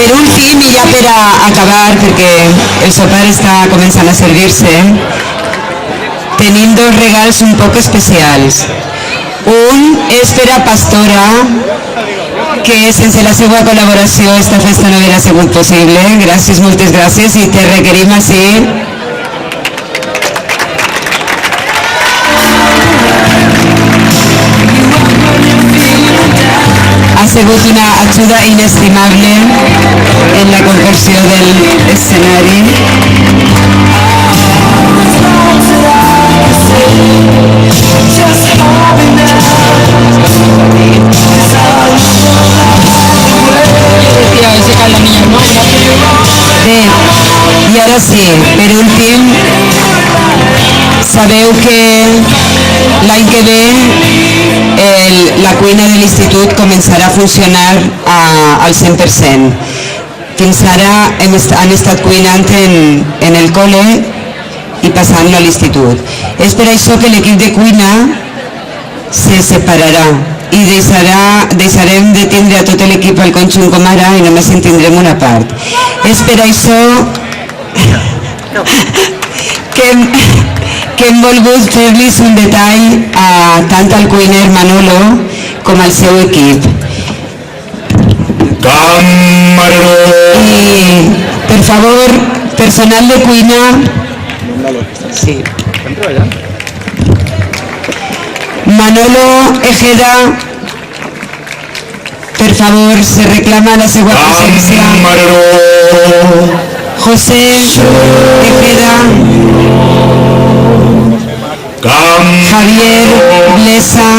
Per últim, i ja per a acabar, perquè el sopar està començant a servir-se, tenim dos regals un poc especials. Un és per a Pastora, que sense la seva col·laboració esta festa no hauria sigut possible. Gràcies, moltes gràcies, i te requerim així. Ha sigut una ajuda inestimable en la conversió del escenari. Bé, i ara sí, per últim, sabeu que l'any que ve la cuina de l'institut començarà a funcionar al 100%. Fins ara han estat cuinant en el col·le i passant-lo a l'institut. És per això que l'equip de cuina se separarà i deixarem de tindre a tot l'equip al conjunt com ara i només en tindrem una part. És per això que hem volgut fer-los un detall tant al cuiner Manolo com al seu equip. I, per favor, personal de cuina... Sí. Manolo Ejeda, per favor, se reclama la seva presència. José Ejeda, Javier Blesa,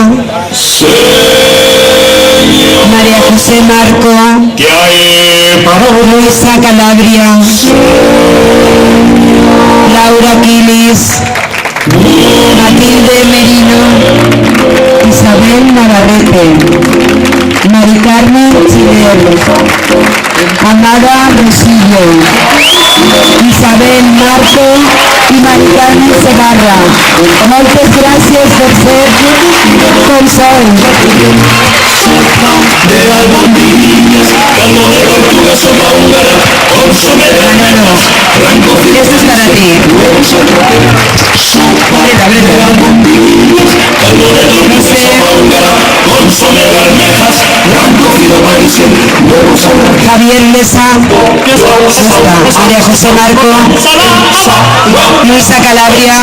María José Marco, Luisa Calabria, Laura Quilis, Matilde Merino, Isabel Navarrete, Mari Carmen Chiver, Amada Rosillo, Isabel Marco i Mari Carmen Segarra. Moltes gràcies per ser com sou. Esto es para ti. Javier Mesa, María José Marco, Luisa Calabria,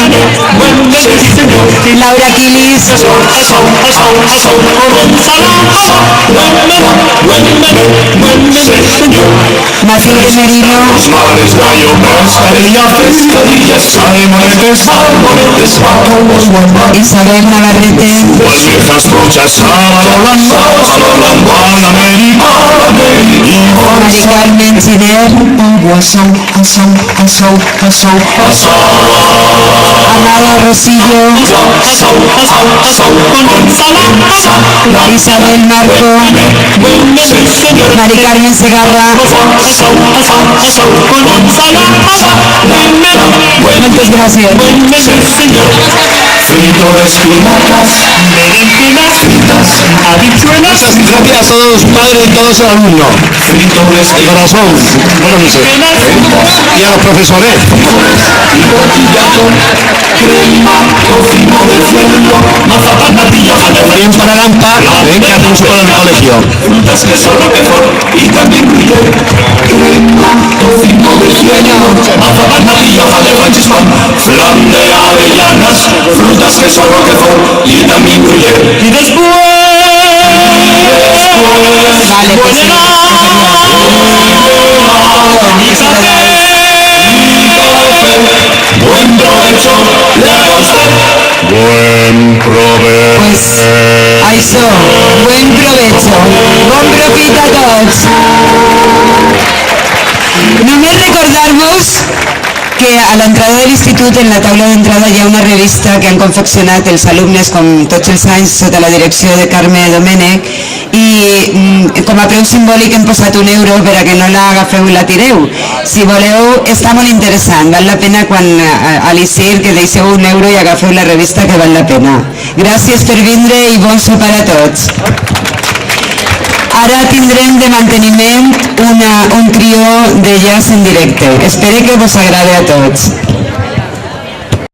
Laura Quilis, Matilde Merino, Isabel Navarrete, Mari Carmen Chiver, Amada Rosillo, Isabel Marco, Mari Carmen Segarra. Muchas gracias. Fritos, espinacas, berenjenas, fritas, habichuelas. Muchas gracias a todos los padres y todos los alumnos. Fritos, de corazón, bueno, no sé. Y a los profesores. Bien para Lampa, ven que hacemos para el colegio. Frutas que son Roquefort y también Gruyère. Crema, tocino de sueño, mazapán, natilla, hoja de francispan, flan de avellanas, frutas que son Roquefort y también Gruyère. Y después... Vale, pues sí. Buen provecho, buen provecho. Pues això, buen provecho, bon profit a tots. Només recordar-vos que a l'entrada de l'institut, en la taula d'entrada, hi ha una revista que han confeccionat els alumnes, com tots els anys, sota la direcció de Carme Domènech, i com a preu simbòlic hem posat €1 per a que no l'agafeu i la tireu. Si voleu, està molt interessant, val la pena quan a l'ICIR que deixeu €1 i agafeu la revista, que val la pena. Gràcies per vindre i bon sopar a tots. Ara tindrem de manteniment un trio de jazz en directe. Espero que vos agrade a tots.